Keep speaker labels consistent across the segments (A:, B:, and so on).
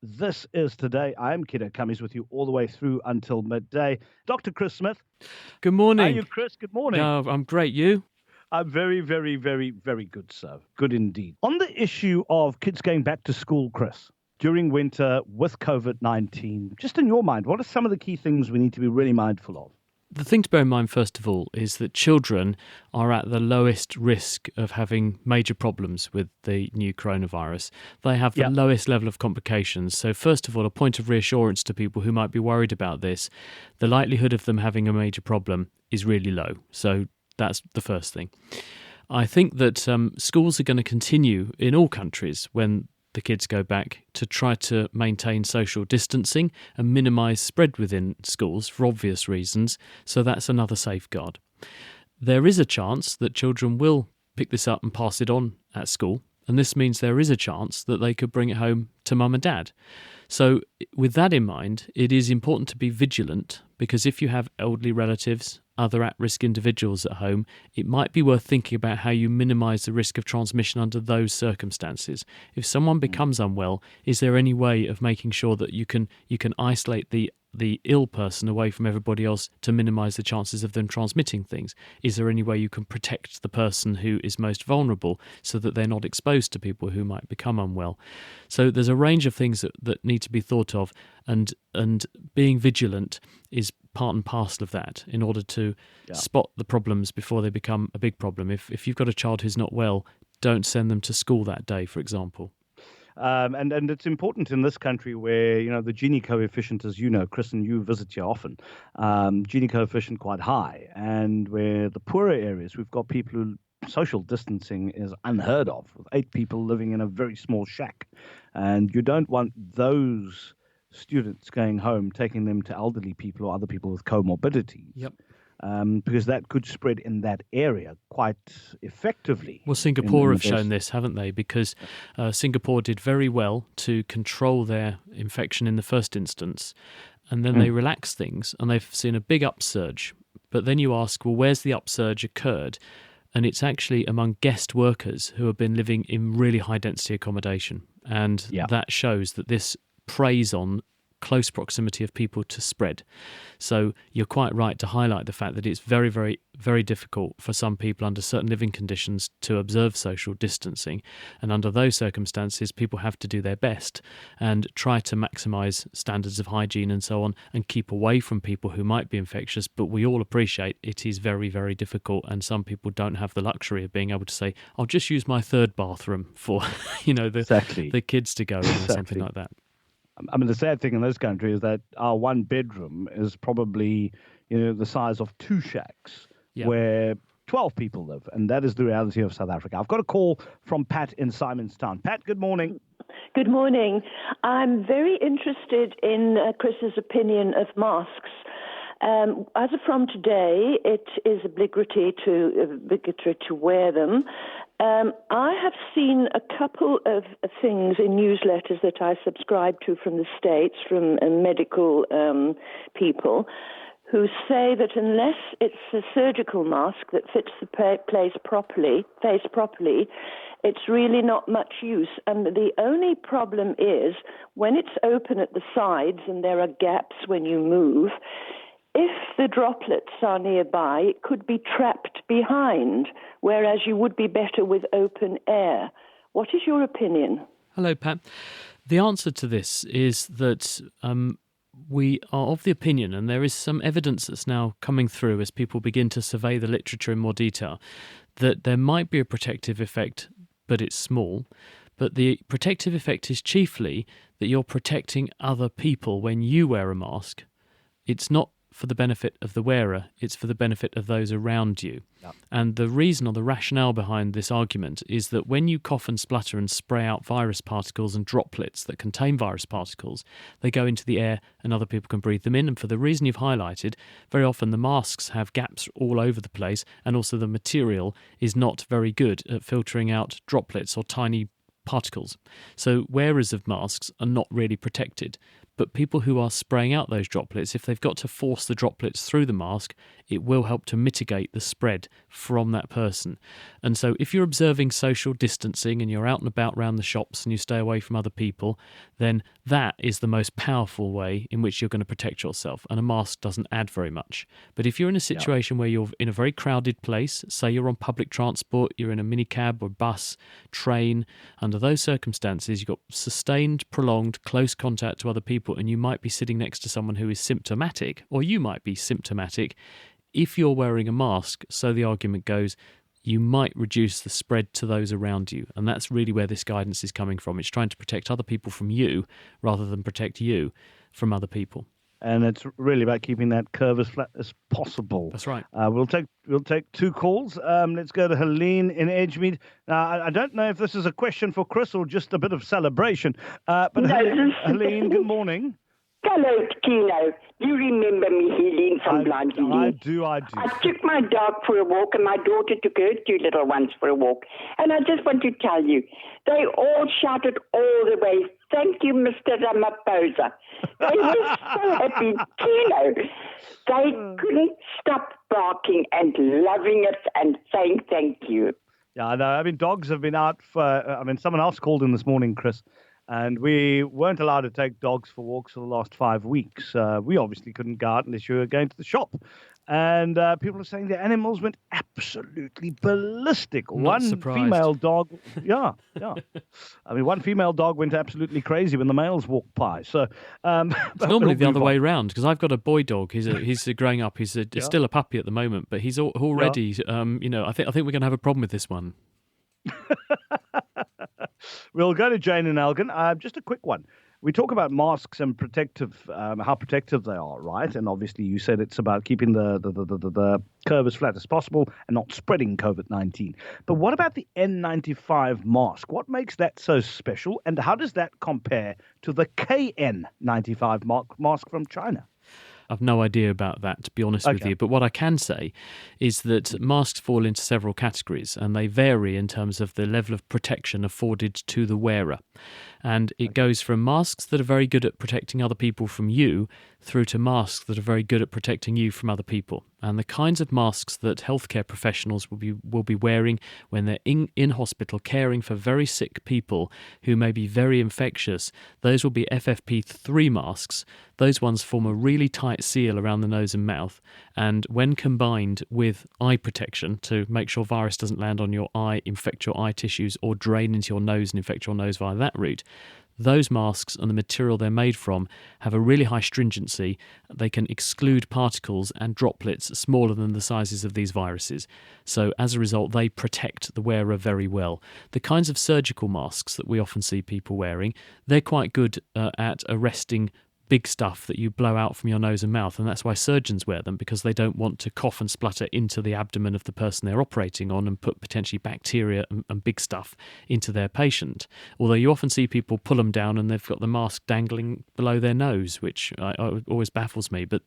A: This is Today. I'm Kiddo Cummings with you all the way through until midday. Dr. Chris Smith.
B: Good
A: How are
B: morning.
A: you, Chris? Good morning.
B: No, I'm great. You?
A: I'm very, very, very, very good, sir. Good indeed. On the issue of kids going back to school, Chris, during winter with COVID-19, just in your mind, what are some of the key things we need to be really mindful of?
B: The thing to bear in mind, first of all, is that children are at the lowest risk of having major problems with the new coronavirus. They have the
A: Yeah.
B: lowest level of complications. So, first of all, a point of reassurance to people who might be worried about this, the likelihood of them having a major problem is really low. So, that's the first thing. I think that schools are going to continue in all countries when the kids go back to try to maintain social distancing and minimise spread within schools for obvious reasons. So that's another safeguard. There is a chance that children will pick this up and pass it on at school. And this means there is a chance that they could bring it home to mum and dad. So with that in mind, it is important to be vigilant, because if you have elderly relatives, other at-risk individuals at home, it might be worth thinking about how you minimise the risk of transmission under those circumstances. If someone becomes unwell, is there any way of making sure that you can isolate the ill person away from everybody else to minimise the chances of them transmitting things? Is there any way you can protect the person who is most vulnerable so that they're not exposed to people who might become unwell? So there's a range of things that need to be thought of, and being vigilant is part and parcel of that in order to spot the problems before they become a big problem. If you've got a child who's not well, don't send them to school that day, for example.
A: And it's important in this country where, the Gini coefficient, as you know, Chris, and you visit here often, Gini coefficient quite high. And where the poorer areas, we've got people who social distancing is unheard of, with 8 people living in a very small shack. And you don't want those students going home, taking them to elderly people or other people with comorbidities.
B: Yep.
A: Because that could spread in that area quite effectively.
B: Well, Singapore have shown this, haven't they? Because Singapore did very well to control their infection in the first instance, and then they relaxed things, and they've seen a big upsurge. But then you ask, well, where's the upsurge occurred? And it's actually among guest workers who have been living in really high-density accommodation. And that shows that this preys on close proximity of people to spread. So you're quite right to highlight the fact that it's very, very, very difficult for some people under certain living conditions to observe social distancing. And under those circumstances, people have to do their best and try to maximise standards of hygiene and so on, and keep away from people who might be infectious. But we all appreciate it is very, very difficult, and some people don't have the luxury of being able to say, I'll just use my third bathroom for the kids to go in or something like that.
A: I mean, the sad thing in this country is that our one bedroom is probably, the size of 2 shacks where 12 people live. And that is the reality of South Africa. I've got a call from Pat in Simonstown. Pat, good morning.
C: Good morning. I'm very interested in Chris's opinion of masks. As of from today, it is obligatory to wear them. I have seen a couple of things in newsletters that I subscribe to from the States, from medical people, who say that unless it's a surgical mask that fits the face properly, it's really not much use. And the only problem is when it's open at the sides and there are gaps when you move, if the droplets are nearby, it could be trapped behind, whereas you would be better with open air. What is your opinion?
B: Hello, Pat. The answer to this is that we are of the opinion, and there is some evidence that's now coming through as people begin to survey the literature in more detail, that there might be a protective effect, but it's small. But the protective effect is chiefly that you're protecting other people when you wear a mask. It's not for the benefit of the wearer, it's for the benefit of those around you. Yep. And the reason or the rationale behind this argument is that when you cough and splutter and spray out virus particles and droplets that contain virus particles, they go into the air and other people can breathe them in. And for the reason you've highlighted, very often the masks have gaps all over the place, and also the material is not very good at filtering out droplets or tiny particles. So wearers of masks are not really protected. But people who are spraying out those droplets, if they've got to force the droplets through the mask, it will help to mitigate the spread from that person. And so if you're observing social distancing and you're out and about around the shops and you stay away from other people, then that is the most powerful way in which you're going to protect yourself. And a mask doesn't add very much. But if you're in a situation where you're in a very crowded place, say you're on public transport, you're in a minicab or bus, train, under those circumstances, you've got sustained, prolonged, close contact to other people, and you might be sitting next to someone who is symptomatic, or you might be symptomatic. If you're wearing a mask, so the argument goes, you might reduce the spread to those around you. And that's really where this guidance is coming from. It's trying to protect other people from you rather than protect you from other people.
A: And it's really about keeping that curve as flat as possible.
B: That's right.
A: We'll take two calls. Let's go to Helene in Edgemead. Now, I don't know if this is a question for Chris or just a bit of celebration. But no, Helene, good morning.
D: Hello, Tino. You remember me, Helene from Blind Helene?
A: I do.
D: I took my dog for a walk, and my daughter took her two little ones for a walk. And I just want to tell you, they all shouted all the way, "Thank you, Mr. Ramaphosa." They were so happy, Tino. They couldn't stop barking and loving it and saying thank you.
A: Yeah, I know. I mean, dogs have been out for, someone else called in this morning, Chris, and we weren't allowed to take dogs for walks for the last 5 weeks. We obviously couldn't go out unless you were going to the shop. And people are saying the animals went absolutely ballistic.
B: Not surprised.
A: Female dog, yeah. One female dog went absolutely crazy when the males walked by. So
B: it's normally the other way around, because I've got a boy dog. He's growing up. He's still a puppy at the moment, but he's already. Yeah. I think we're going to have a problem with this one.
A: We'll go to Jane and Elgin. Just a quick one. We talk about masks and how protective they are, right? And obviously you said it's about keeping the curve as flat as possible and not spreading COVID-19. But what about the N95 mask? What makes that so special? And how does that compare to the KN95 mask from China?
B: I've no idea about that, to be honest with you. But what I can say is that masks fall into several categories, and they vary in terms of the level of protection afforded to the wearer. And it goes from masks that are very good at protecting other people from you through to masks that are very good at protecting you from other people. And the kinds of masks that healthcare professionals will be wearing when they're in hospital caring for very sick people who may be very infectious, those will be FFP3 masks. Those ones form a really tight seal around the nose and mouth, and when combined with eye protection to make sure virus doesn't land on your eye, infect your eye tissues, or drain into your nose and infect your nose via that route, those masks and the material they're made from have a really high stringency. They can exclude particles and droplets smaller than the sizes of these viruses. So as a result, they protect the wearer very well. The kinds of surgical masks that we often see people wearing, they're quite good at arresting big stuff that you blow out from your nose and mouth, and that's why surgeons wear them, because they don't want to cough and splutter into the abdomen of the person they're operating on and put potentially bacteria and big stuff into their patient. Although you often see people pull them down and they've got the mask dangling below their nose, which always baffles me, but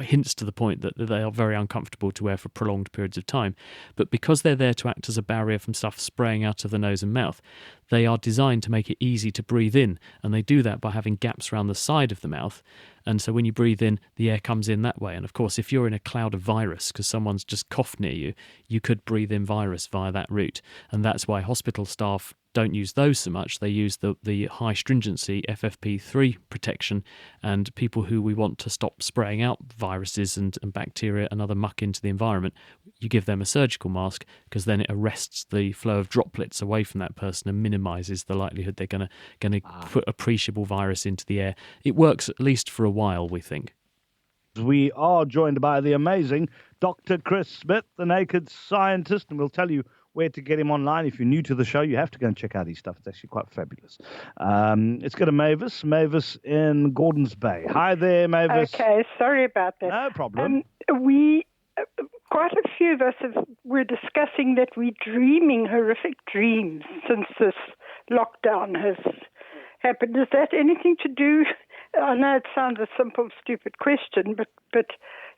B: hints to the point that they are very uncomfortable to wear for prolonged periods of time. But because they're there to act as a barrier from stuff spraying out of the nose and mouth, they are designed to make it easy to breathe in, and they do that by having gaps around the side of the mouth. And so when you breathe in, the air comes in that way. And of course, if you're in a cloud of virus because someone's just coughed near you, you could breathe in virus via that route. And that's why hospital staff don't use those so much. They use the high stringency FFP3 protection, and people who we want to stop spraying out viruses and bacteria and other muck into the environment, you give them a surgical mask, because then it arrests the flow of droplets away from that person and minimises the likelihood they're going to put appreciable virus into the air. It works at least for a while, we think.
A: We are joined by the amazing Dr. Chris Smith, the Naked Scientist, and we'll tell you where to get him online. If you're new to the show, you have to go and check out his stuff. It's actually quite fabulous. Let's go to Mavis in Gordons Bay. Hi there, Mavis.
E: Okay, sorry about that.
A: No problem.
E: Quite a few of us were discussing that we're dreaming horrific dreams since this lockdown has happened. Is that anything to do? I know it sounds a simple, stupid question, but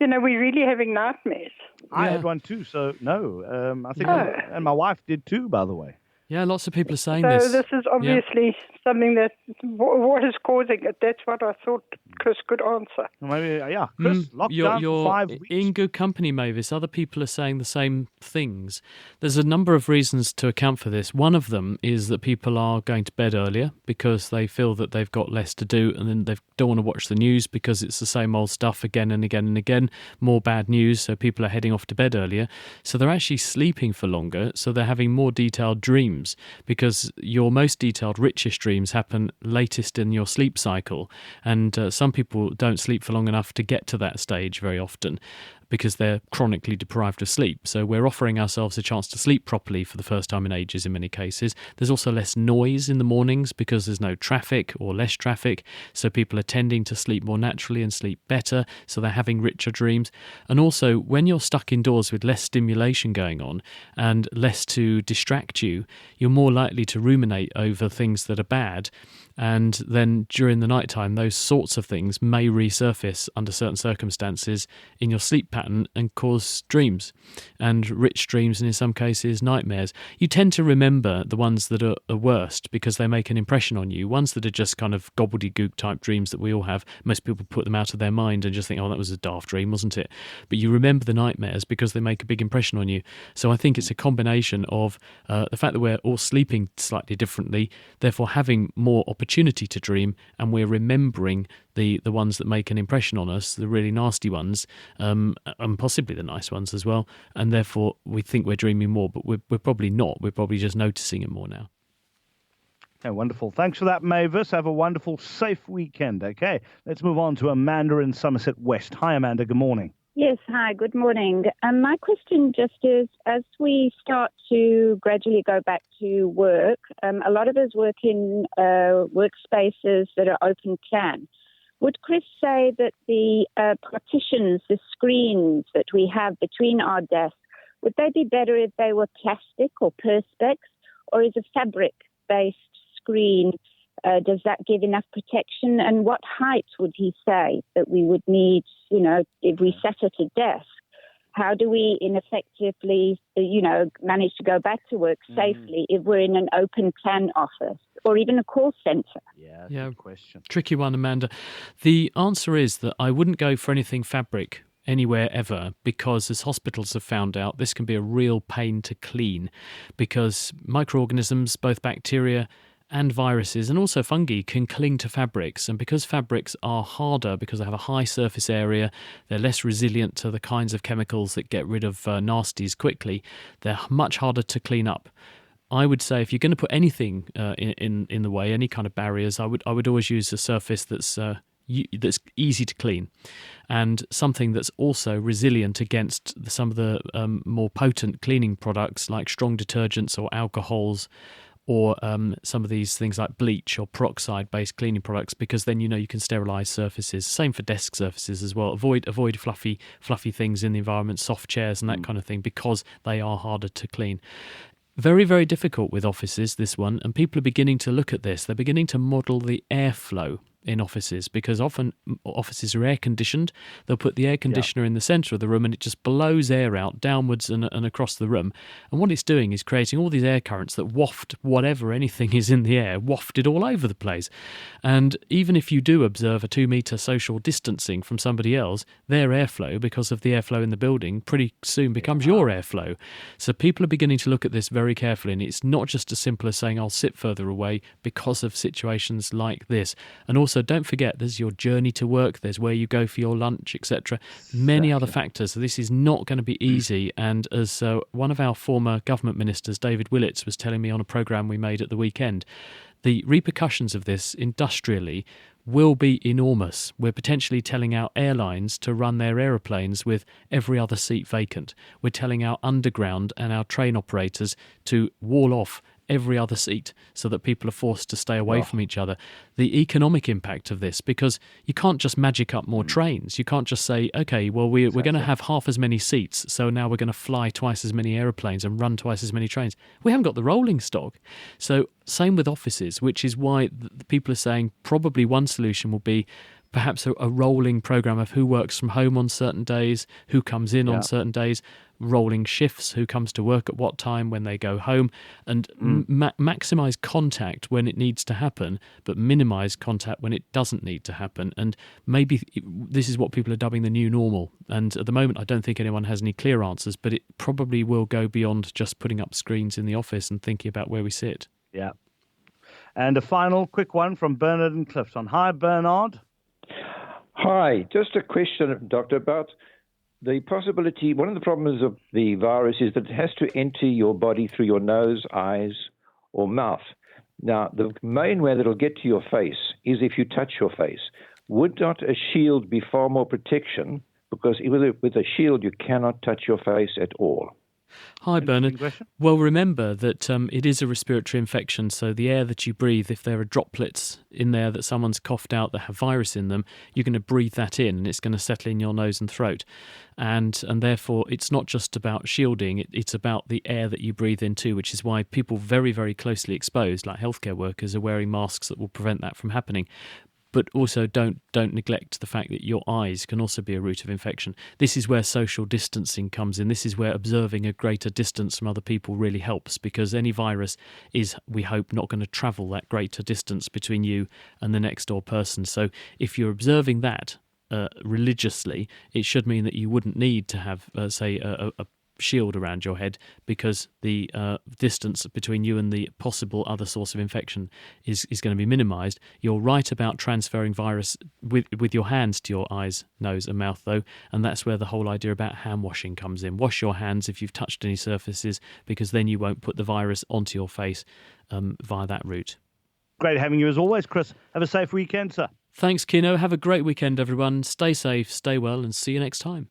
E: we're really having nightmares.
A: I had one too, so no. I think, and my wife did too, by the way.
B: Yeah, lots of people are saying
E: So
B: this.
E: this is obviously something that, what is causing it? That's what I thought Chris could answer.
A: Maybe, Chris, lockdown for 5 weeks.
B: In good company, Mavis. Other people are saying the same things. There's a number of reasons to account for this. One of them is that people are going to bed earlier because they feel that they've got less to do, and then they don't want to watch the news because it's the same old stuff again and again and again. More bad news, so people are heading off to bed earlier. So they're actually sleeping for longer, so they're having more detailed dreams, because your most detailed, richest dreams happen latest in your sleep cycle. And some people don't sleep for long enough to get to that stage very often, because they're chronically deprived of sleep. So we're offering ourselves a chance to sleep properly for the first time in ages in many cases. There's also less noise in the mornings because there's no traffic or less traffic. So people are tending to sleep more naturally and sleep better. So they're having richer dreams. And also, when you're stuck indoors with less stimulation going on and less to distract you, you're more likely to ruminate over things that are bad. And then during the nighttime, those sorts of things may resurface under certain circumstances in your sleep pattern and cause dreams, and rich dreams, and in some cases nightmares. You tend to remember the ones that are worst because they make an impression on you. Ones that are just kind of gobbledygook type dreams that we all have, most people put them out of their mind and just think, oh, that was a daft dream, wasn't it? But you remember the nightmares because they make a big impression on you. So I think it's a combination of the fact that we're all sleeping slightly differently, therefore having more opportunity to dream, and we're remembering the ones that make an impression on us, the really nasty ones, and possibly the nice ones as well, and therefore we think we're dreaming more, but we're probably not. We're probably just noticing it more now.
A: Okay, wonderful. Thanks for that, Mavis. Have a wonderful, safe weekend. Okay, let's move on to Amanda in Somerset West. Hi, Amanda. Good morning.
F: Yes, hi, good morning. My question just is, as we start to gradually go back to work, a lot of us work in workspaces that are open plan. Would Chris say that the partitions, the screens that we have between our desks, would they be better if they were plastic or perspex, or is a fabric-based screen, does that give enough protection? And what height would he say that we would need, if we set at a desk? How do we effectively, manage to go back to work safely if we're in an open plan office or even a call centre?
A: Yeah,
B: good
A: question.
B: Tricky one, Amanda. The answer is that I wouldn't go for anything fabric anywhere ever, because as hospitals have found out, this can be a real pain to clean, because microorganisms, both bacteria and viruses and also fungi, can cling to fabrics. And because fabrics are harder, because they have a high surface area, they're less resilient to the kinds of chemicals that get rid of nasties quickly, they're much harder to clean up. I would say if you're going to put anything in the way, any kind of barriers, I would always use a surface that's easy to clean, and something that's also resilient against some of the more potent cleaning products like strong detergents or alcohols, or some of these things like bleach or peroxide-based cleaning products, because then you can sterilise surfaces. Same for desk surfaces as well. Avoid fluffy things in the environment, soft chairs and that kind of thing, because they are harder to clean. Very, very difficult with offices, this one, and people are beginning to look at this. They're beginning to model the airflow in offices, because often offices are air conditioned. They'll put the air conditioner in the centre of the room and it just blows air out downwards and across the room. And what it's doing is creating all these air currents that waft anything is in the air, wafted all over the place. And even if you do observe a 2 metre social distancing from somebody else, their airflow, because of the airflow in the building, pretty soon becomes your airflow. So people are beginning to look at this very carefully, and it's not just as simple as saying I'll sit further away because of situations like this. And also, don't forget, there's your journey to work, there's where you go for your lunch, etc. Many other factors. So this is not going to be easy. And as one of our former government ministers, David Willits, was telling me on a programme we made at the weekend, the repercussions of this industrially will be enormous. We're potentially telling our airlines to run their aeroplanes with every other seat vacant. We're telling our underground and our train operators to wall off every other seat so that people are forced to stay away from each other. The economic impact of this, because you can't just magic up more trains. You can't just say, okay, well, we're going to have half as many seats, so now we're going to fly twice as many aeroplanes and run twice as many trains. We haven't got the rolling stock. So same with offices, which is why the people are saying probably one solution will be perhaps a rolling programme of who works from home on certain days, who comes in on certain days, rolling shifts, who comes to work at what time, when they go home, and maximise contact when it needs to happen, but minimise contact when it doesn't need to happen. And maybe this is what people are dubbing the new normal. And at the moment, I don't think anyone has any clear answers, but it probably will go beyond just putting up screens in the office and thinking about where we sit.
A: Yeah. And a final quick one from Bernard and Clifton. Hi, Bernard.
G: Hi, just a question, Doctor, about the possibility. One of the problems of the virus is that it has to enter your body through your nose, eyes, or mouth. Now, the main way that it'll get to your face is if you touch your face. Would not a shield be far more protection? Because with a shield, you cannot touch your face at all.
B: Hi, Bernard. Well, remember that it is a respiratory infection, so the air that you breathe, if there are droplets in there that someone's coughed out that have virus in them, you're going to breathe that in and it's going to settle in your nose and throat. And therefore, it's not just about shielding, it's about the air that you breathe in too, which is why people very, very closely exposed, like healthcare workers, are wearing masks that will prevent that from happening. But also don't neglect the fact that your eyes can also be a route of infection. This is where social distancing comes in. This is where observing a greater distance from other people really helps, because any virus is, we hope, not going to travel that greater distance between you and the next door person. So if you're observing that religiously, it should mean that you wouldn't need to have, say, a shield around your head, because the distance between you and the possible other source of infection is going to be minimised. You're right about transferring virus with your hands to your eyes, nose and mouth, though, and that's where the whole idea about hand washing comes in. Wash your hands if you've touched any surfaces, because then you won't put the virus onto your face via that route.
A: Great having you as always, Chris. Have a safe weekend, sir.
B: Thanks, Kino. Have a great weekend, everyone. Stay safe, stay well, and see you next time.